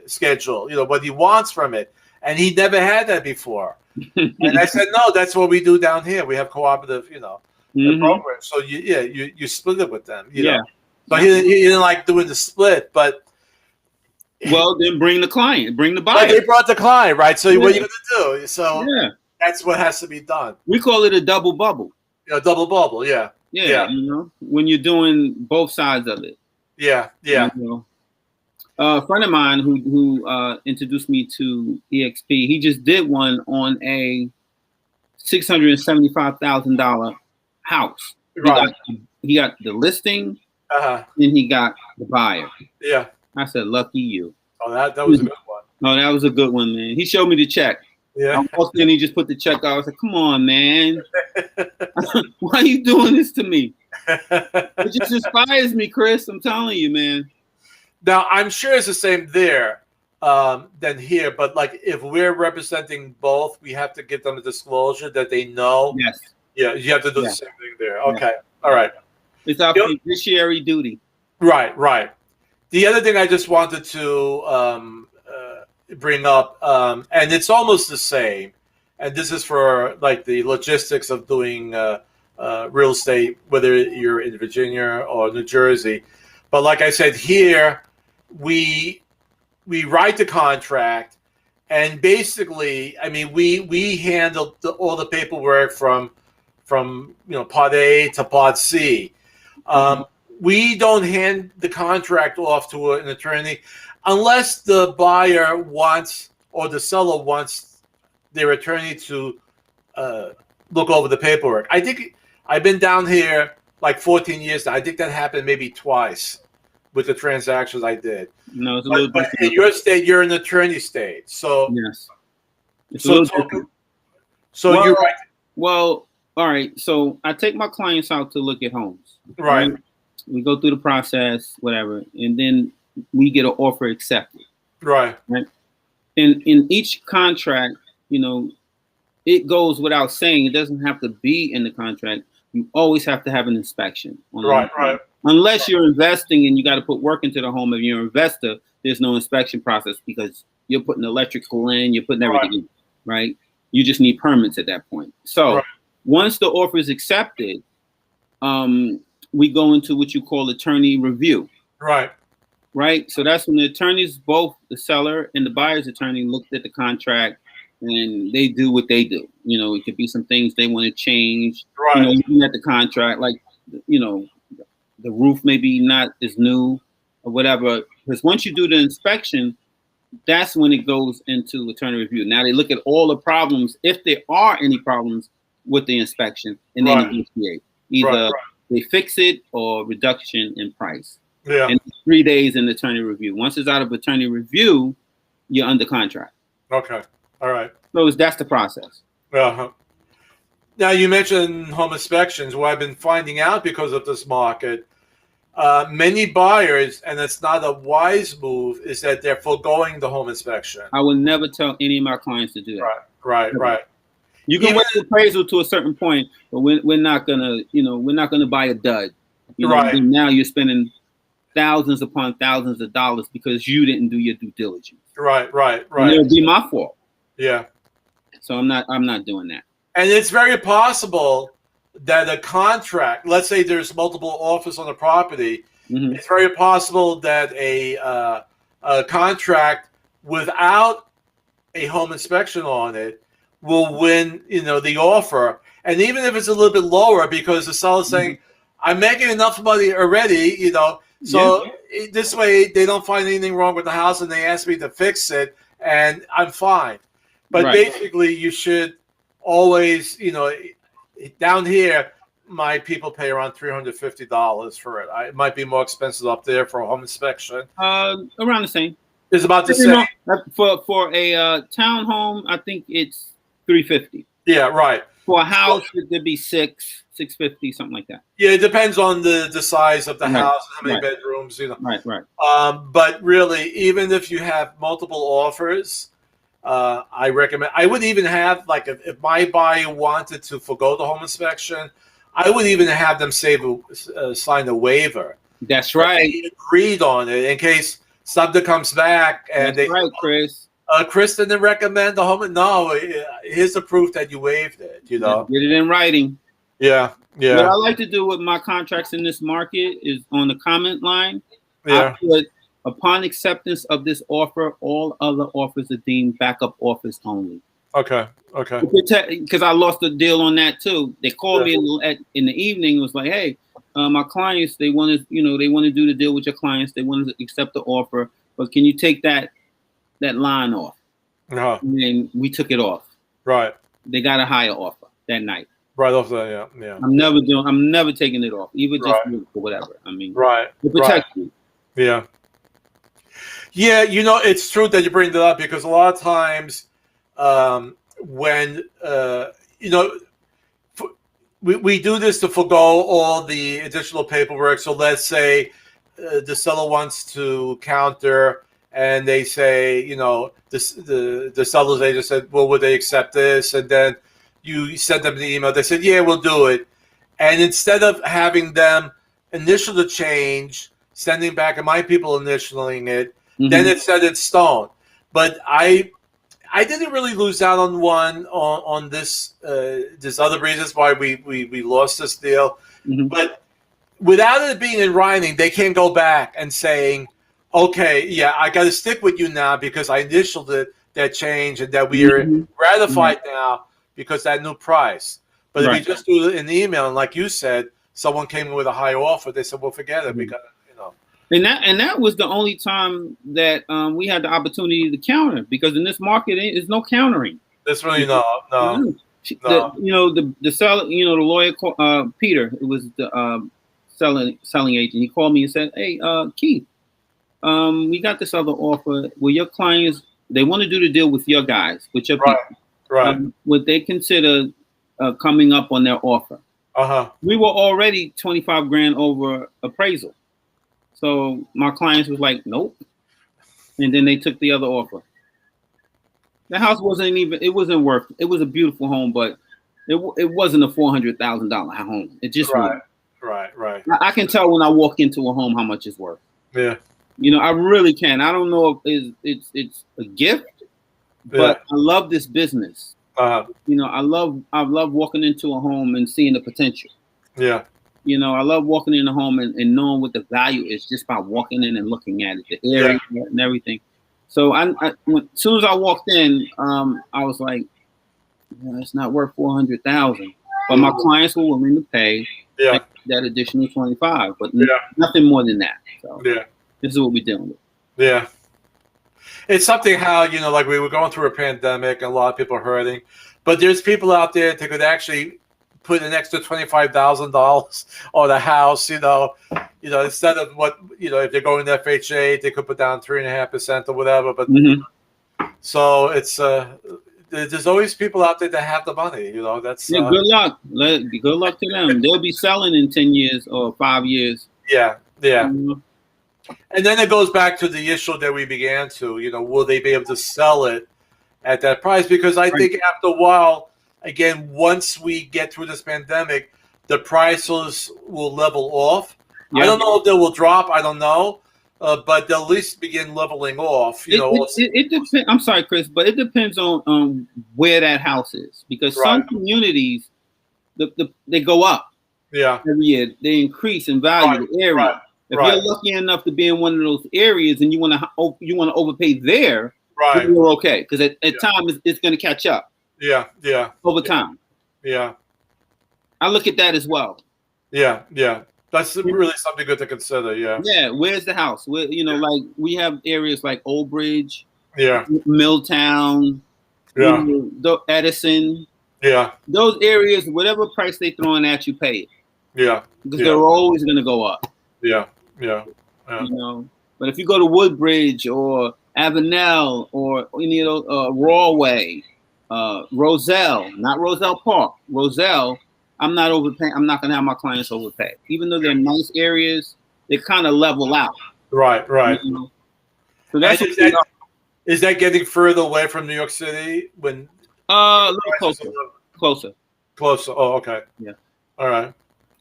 B: schedule, you know, what he wants from it, and he never had that before. And I said, no, that's what we do down here. We have cooperative, you know, programs. So you split it with them, you know. So he didn't like doing the split, but
C: well, then bring the client, bring the buyer.
B: But they brought the client, right? So what are you going to do? So that's what has to be done.
C: We call it a double bubble.
B: You know, double bubble, yeah.
C: Yeah, you know, when you're doing both sides of it.
B: Yeah.
C: You know? A friend of mine who introduced me to EXP, he just did one on a $675,000 house.
B: Right.
C: He got the listing,
B: and
C: he got the buyer.
B: Yeah.
C: I said, lucky you.
B: Oh, that was a good one.
C: No, that was a good one, man. He showed me the check.
B: Yeah.
C: And he just put the check out. I was like, come on, man. Why are you doing this to me? It just inspires me, Chris. I'm telling you, man.
B: Now, I'm sure it's the same there than here, but like if we're representing both, we have to give them a disclosure that they know.
C: Yes.
B: Yeah, you have to do the same thing there. Okay. All right.
C: It's our fiduciary duty.
B: Right. The other thing I just wanted to bring up, and it's almost the same, and this is for like the logistics of doing real estate, whether you're in Virginia or New Jersey. But like I said, here we write the contract, and basically, I mean, we handle all the paperwork from you know, part A to part C. We don't hand the contract off to an attorney unless the buyer wants or the seller wants their attorney to look over the paperwork. I think I've been down here like 14 years now. I think that happened maybe twice with the transactions I did.
C: No, it's a little
B: but in your state, you're an attorney state. So
C: yes. It's a little different.
B: So you're right.
C: Well, all right. So I take my clients out to look at homes.
B: Right.
C: We go through the process, whatever, and then we get an offer accepted.
B: Right.
C: And in each contract, you know, it goes without saying. It doesn't have to be in the contract. You always have to have an inspection.
B: Right.
C: Unless you're investing and you got to put work into the home. If you're an investor, there's no inspection process because you're putting electrical in, you're putting everything in, right? You just need permits at that point. So once the offer is accepted, we go into what you call attorney review.
B: Right.
C: right? So that's when the attorneys, both the seller and the buyer's attorney, looked at the contract and they do what they do. You know, it could be some things they want to change.
B: Right.
C: You know, looking at the contract, like, you know, the roof maybe not as new or whatever. Because once you do the inspection, that's when it goes into attorney review. Now they look at all the problems, if there are any problems with the inspection, and they negotiate. Either they fix it or reduction in price.
B: Yeah.
C: And 3 days in attorney review. Once it's out of attorney review, you're under contract.
B: Okay. All right.
C: So that's the process.
B: Uh-huh. Now you mentioned home inspections. What I've been finding out because of this market, many buyers, and it's not a wise move, is that they're foregoing the home inspection.
C: I would never tell any of my clients to do that.
B: Right.
C: You can wait appraisal to a certain point, but we're not gonna buy a dud. You know,
B: Right.
C: and now you're spending thousands upon thousands of dollars because you didn't do your due diligence.
B: Right.
C: And it'll be my fault.
B: Yeah.
C: So I'm not doing that.
B: And it's very possible that a contract, let's say there's multiple offers on the property, it's very possible that a contract without a home inspection on it will win, the offer. And even if it's a little bit lower, because the seller's saying, I'm making enough money already, so this way they don't find anything wrong with the house and they ask me to fix it and I'm fine. But basically you should always, down here, my people pay around $350 for it. It might be more expensive up there for a home inspection.
C: Around the same.
B: It's about the same.
C: For a townhome, I think it's $350.
B: Yeah, right.
C: For a house, it'd be $650, something like that.
B: Yeah, it depends on the size of the house, how many bedrooms,
C: Right.
B: But really, even if you have multiple offers, I recommend. I would even have, like, if my buyer wanted to forgo the home inspection, I would even have them sign a waiver.
C: That's right.
B: They agreed on it in case something comes back and
C: That's right, Chris.
B: Chris didn't recommend the home. No, here's the proof that you waived it.
C: Get it in writing.
B: Yeah.
C: What I like to do with my contracts in this market is on the comment line.
B: Yeah.
C: I put, upon acceptance of this offer, all other offers are deemed backup offers only.
B: Okay.
C: Because I lost a deal on that too. They called me in the evening. It was like, hey, my clients, they want to do the deal with your clients. They want to accept the offer, but can you take that line off?
B: Uh-huh.
C: And we took it off.
B: Right.
C: They got a higher offer that night.
B: Right off that, yeah.
C: I'm never taking it off, even just or whatever. I mean, to protect you.
B: Yeah. Yeah, it's true that you bring that up because a lot of times when, we do this to forego all the additional paperwork. So let's say the seller wants to counter and they say, the seller's agent said, well, would they accept this? And then you send them the email. They said, yeah, we'll do it. And instead of having them initial the change, sending back and my people initialing it, then it's set in stone. But I didn't really lose out on one on this. There's other reasons why we lost this deal. But without it being in writing, they can't go back and saying, okay, yeah, I got to stick with you now because I initialed that change and that we are ratified now because that new price. But if you just do it in the email, and like you said, someone came in with a higher offer, they said, well, forget it because,
C: And that was the only time that we had the opportunity to counter, because in this market, there's no countering.
B: There's really no.
C: The seller, the lawyer, Peter, it was the selling agent. He called me and said, hey, Keith, we got this other offer where your clients, they want to do the deal with your guys, with your people.
B: Right.
C: Would they consider coming up on their offer? We were already $25,000 over appraisal. So my clients was like, nope. And then they took the other offer. The house wasn't worth, it was a beautiful home, but it wasn't a $400,000 home. It just wasn't.
B: Right.
C: I can tell when I walk into a home how much it's worth.
B: Yeah.
C: I really can. I don't know if it's a gift, but I love this business. I love walking into a home and seeing the potential.
B: Yeah.
C: You know, I love walking in the home and knowing what the value is just by walking in and looking at it, the area and everything. So as soon as I walked in, I was like, yeah, it's not worth 400,000. But my clients were willing to pay that additional 25, but nothing more than that. So this is what we're dealing with.
B: Yeah. It's something how, like we were going through a pandemic and a lot of people are hurting, but there's people out there that could actually put an extra $25,000 on a house, instead of what, if they're going to FHA, they could put down 3.5% or whatever. But so it's, there's always people out there that have the money, that's.
C: Yeah, good luck. Good luck to them. They'll be selling in 10 years or 5 years.
B: Yeah. Yeah. And then it goes back to the issue that we began to, will they be able to sell it at that price? Because I think after a while, again, once we get through this pandemic, the prices will level off. Yeah. I don't know if they will drop. I don't know. But they'll at least begin leveling off.
C: It depends. I'm sorry, Chris, but it depends on where that house is. Because some communities, they go up.
B: Yeah.
C: Every year. They increase in value the area. Right. If you're lucky enough to be in one of those areas and you want to overpay there, you're okay. Because at times it's going to catch up.
B: Yeah, yeah.
C: Over time.
B: Yeah.
C: I look at that as well.
B: Yeah, yeah. That's really something good to consider. Yeah.
C: Yeah. Where's the house? Where, like we have areas like Old Bridge.
B: Yeah.
C: Milltown.
B: Yeah.
C: Edison.
B: Yeah.
C: Those areas, whatever price they throwing at you, pay it.
B: Yeah.
C: Because they're always going to go up.
B: Yeah. Yeah.
C: But if you go to Woodbridge or Avenel or Rawway, Roselle, not Roselle Park, Roselle, I'm not overpaying. I'm not going to have my clients overpay. Even though they're nice areas, they kind of level out.
B: Right, right.
C: So that's
B: is that getting further away from New York City? When
C: a little closer.
B: Oh, okay.
C: Yeah.
B: All right.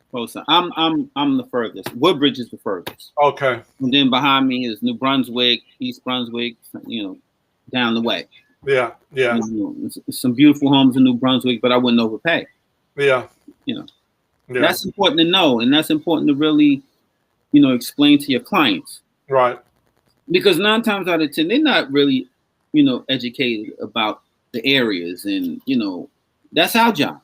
C: Closer. I'm the furthest. Woodbridge is the furthest.
B: Okay.
C: And then behind me is New Brunswick, East Brunswick. Down the way.
B: Yeah, yeah.
C: Some beautiful homes in New Brunswick, but I wouldn't overpay.
B: Yeah.
C: Yeah. That's important to know, and that's important to really, explain to your clients.
B: Right. Because
C: 9 times out of 10, they're not really, educated about the areas, and that's our job.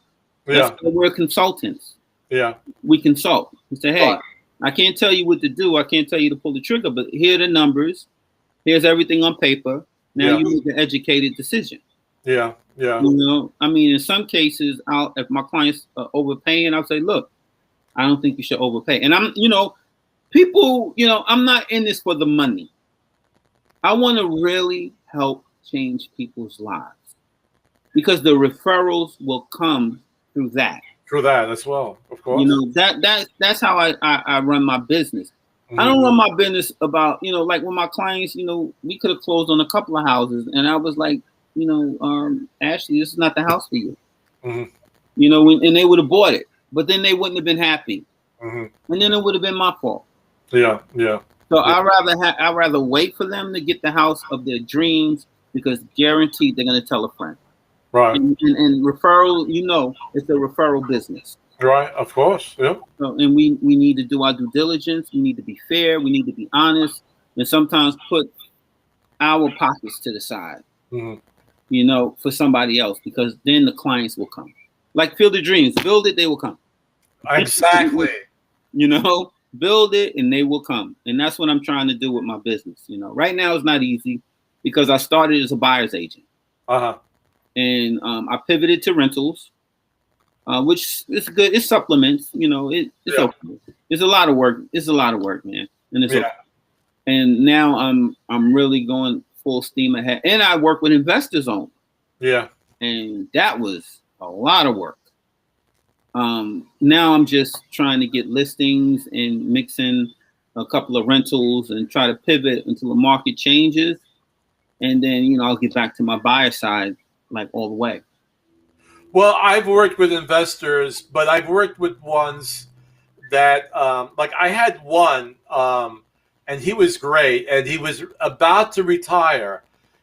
B: Yeah.
C: We're consultants.
B: Yeah.
C: We consult. We say, hey, I can't tell you what to do. I can't tell you to pull the trigger, but here are the numbers. Here's everything on paper. Now you make an educated decision.
B: Yeah. Yeah.
C: In some cases, if my clients are overpaying, I'll say, look, I don't think you should overpay. And people, I'm not in this for the money. I want to really help change people's lives because the referrals will come through that.
B: Through that as well, of course.
C: That's how I run my business. Mm-hmm. I don't run my business about, like with my clients, we could have closed on a couple of houses and I was like, Ashley, this is not the house for you. Mm-hmm. And they would have bought it, but then they wouldn't have been happy. Mm-hmm. And then it would have been my fault.
B: Yeah, yeah.
C: So I'd rather wait for them to get the house of their dreams because guaranteed they're going to tell a friend.
B: Right.
C: And referral, it's a referral business.
B: Right, of course. Yeah.
C: So, and we need to do our due diligence. We need to be fair. We need to be honest, and sometimes put our pockets to the side. Mm-hmm. For somebody else, because then the clients will come. Like Field of Dreams, build it, they will come.
B: Exactly.
C: Build it and they will come. And that's what I'm trying to do with my business. Right now it's not easy because I started as a buyer's agent. And I pivoted to rentals, which is good. It supplements, it's okay. It's a lot of work. It's a lot of work, man. And it's okay. And now I'm really going full steam ahead. And I work with investors on. Yeah. And that was a lot of work. Now I'm just trying to get listings and mix in a couple of rentals and try to pivot until the market changes. And then, I'll get back to my buyer side like all the way.
B: Well, I've worked with investors, but I've worked with ones that like I had one and he was great and he was about to retire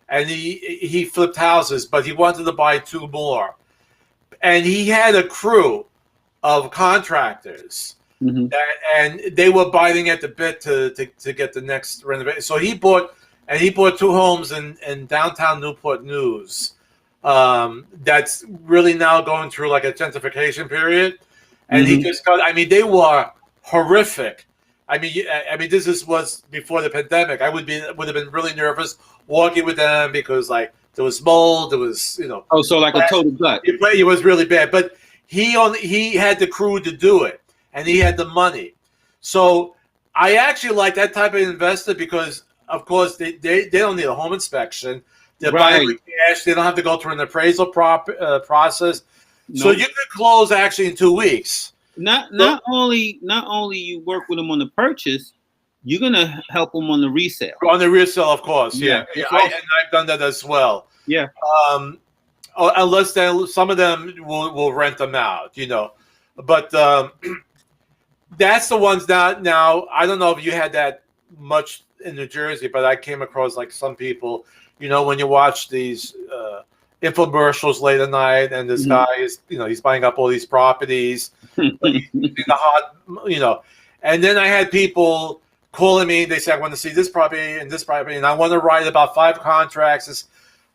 B: and he flipped houses, but he wanted to buy 2 more. And he had a crew of contractors
C: Mhm.
B: and they were biting at the bit to get the next renovation. So he bought 2 homes in downtown Newport News. That's really now going through like a gentrification period, and he
C: Mhm.
B: just got. I mean, they were horrific. I mean, was before the pandemic. I would have been really nervous walking with them because like there was mold, there was
C: Oh, so like a total gut.
B: it was really bad. But he had the crew to do it, and he had the money. So I actually like that type of investor because, of course, they don't need a home inspection. They're buying
C: Right.
B: with cash. They don't have to go through an appraisal process. So
C: Nope.
B: you can close actually in 2 weeks.
C: Not only you work with them on the purchase, you're gonna help them on the resale.
B: On the resale, of course. Yeah.
C: It's
B: And I've done that as well.
C: Yeah.
B: Unless some of them will rent them out, But that's the ones that now, I don't know if you had that much in New Jersey, but I came across like some people, when you watch these infomercials late at night, and this guy is, he's buying up all these properties, but he's using the hot, and then I had people calling me. They said, I want to see this property and this property, and I want to write about 5 contracts.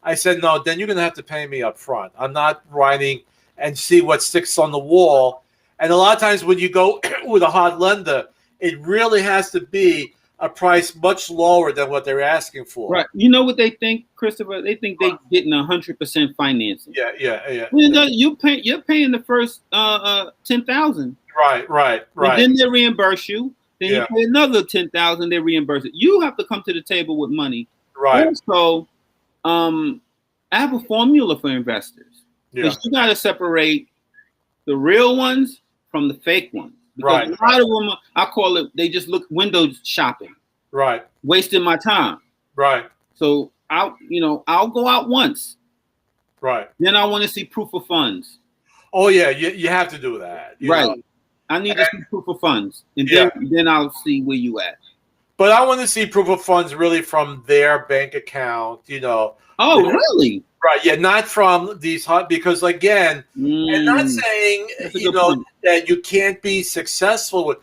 B: I said, no, then you're going to have to pay me up front. I'm not writing and see what sticks on the wall. And a lot of times when you go with a hot lender, it really has to be a price much lower than what they're asking for.
C: Right. You know what they think, Christopher? They think they're getting 100% financing.
B: Yeah.
C: You're paying the first 10,000.
B: Right.
C: And then they reimburse you. Then you pay another 10,000. They reimburse it. You have to come to the table with money.
B: Right.
C: Also, I have a formula for investors.
B: Yeah.
C: You got to separate the real ones from the fake ones. Because a lot of them, I call it, they just look window shopping.
B: Right.
C: Wasting my time.
B: Right.
C: So I'll go out once.
B: Right.
C: Then I want to see proof of funds.
B: Oh yeah, you have to do that.
C: Right. I need to see proof of funds. And then I'll see where you at.
B: But I want to see proof of funds really from their bank account,
C: Oh, really?
B: Right, yeah, not from these because again, and not saying that you can't be successful with,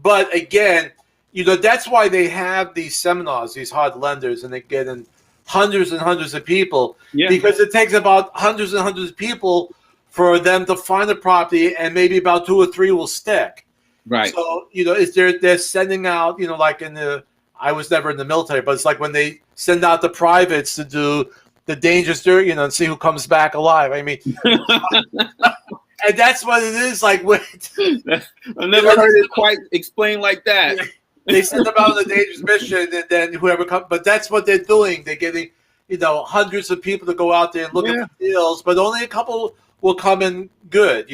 B: but again, that's why they have these seminars, these hard lenders, and they get in hundreds and hundreds of people because it takes about hundreds and hundreds of people for them to find a property, and maybe about 2 or 3 will stick.
C: Right.
B: So they're sending out, like I was never in the military, but it's like when they send out the privates to do the dangerous dirt, and see who comes back alive. I mean, and that's what it is. Like,
C: I've never heard it quite explained like that.
B: They send them out on a dangerous mission, and then whoever comes. But that's what they're doing. They're getting, hundreds of people to go out there and look at the deals, but only a couple will come in good.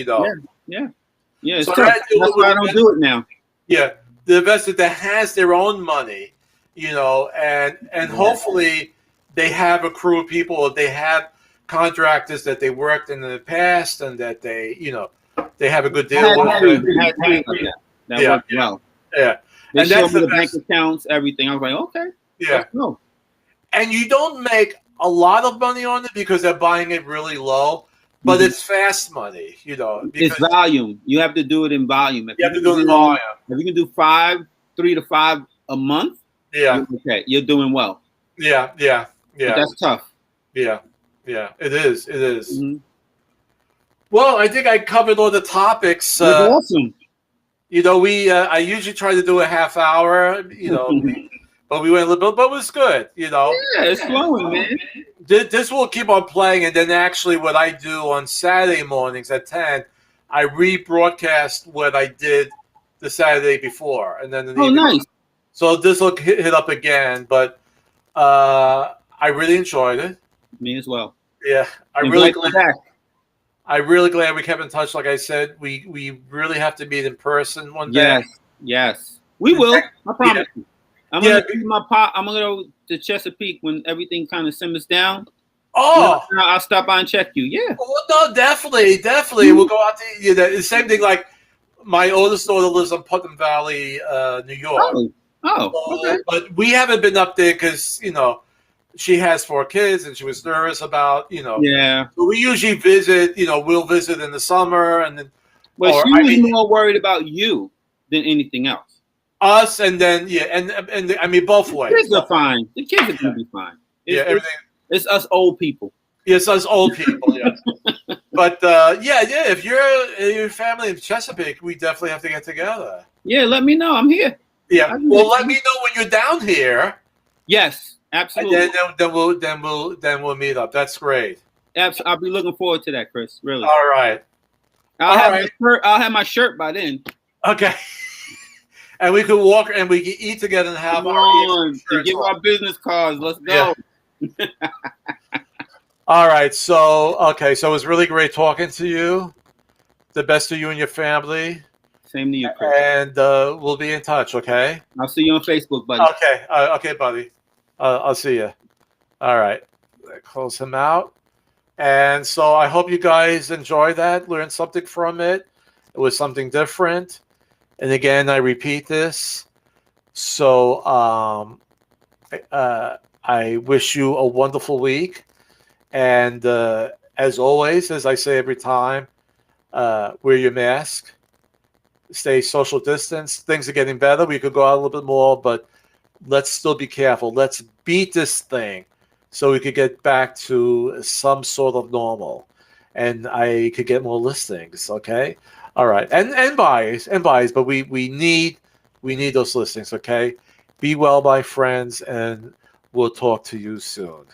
C: Yeah. It's
B: so
C: tough. That's why I don't do it now.
B: Yeah, the investor that has their own money, and hopefully they have a crew of people, or they have contractors that they worked in the past, and that they have a good deal with.
C: That worked well.
B: Yeah.
C: They
B: and
C: showed
B: that's
C: me
B: the
C: the bank accounts, everything. I was like, okay.
B: Yeah.
C: No.
B: And you don't make a lot of money on it because they're buying it really low, but it's fast money,
C: It's volume. You have to do it in volume.
B: You have to do it in volume.
C: If you can do 3 to 5 a month, you're doing well.
B: Yeah.
C: But that's tough.
B: Yeah. It is. Mm-hmm. Well, I think I covered all the topics.
C: Awesome.
B: I usually try to do a half hour, but we went a little bit, but it was good,
C: Yeah, it's flowing, man.
B: This will keep on playing, and then actually what I do on Saturday mornings at 10, I rebroadcast what I did the Saturday before, and then
C: nice.
B: So this will hit up again, but I really enjoyed it.
C: Me as well.
B: Yeah, I'm really glad we kept in touch. Like I said, we really have to meet in person one day.
C: Yes, we will. I promise you. I'm gonna go to Chesapeake when everything kind of simmers down.
B: Oh,
C: I'll stop by and check you. Yeah.
B: Oh, no, definitely. We'll go out to the same thing. Like my oldest daughter lives in Putnam Valley, New York.
C: Okay.
B: But we haven't been up there because she has 4 kids and she was nervous about
C: Yeah.
B: So we usually visit. We'll visit in the summer, and then.
C: Well, she was more worried about you than anything else.
B: Us, and then and I mean both ways.
C: Kids are fine. The kids are gonna be fine.
B: Everything.
C: It's us old people.
B: Yes, us old people. Yes, but if your family in Chesapeake, we definitely have to get together.
C: Yeah, let me know. I'm here.
B: Yeah, well, let me know when you're down here.
C: Yes, absolutely.
B: And then we'll meet up. That's great.
C: I'll be looking forward to that, Chris. Really.
B: All right.
C: I'll have my shirt by then.
B: Okay. And we could walk and we could eat together and have
C: and give our business cards. Let's go.
B: Yeah. All right. So it was really great talking to you. The best to you and your family.
C: Same to you, Chris.
B: And we'll be in touch, okay?
C: I'll see you on Facebook, buddy.
B: Okay. Okay, buddy. I'll see you. All right. Close him out. And so I hope you guys enjoy that, learned something from it. It was something different. And again, I repeat this. So I wish you a wonderful week. And as always, as I say every time, wear your mask. Stay social distance. Things are getting better. We could go out a little bit more, but let's still be careful. Let's beat this thing so we could get back to some sort of normal. And I could get more listings, okay? All right. And buys, but we need those listings, okay? Be well, my friends, and we'll talk to you soon.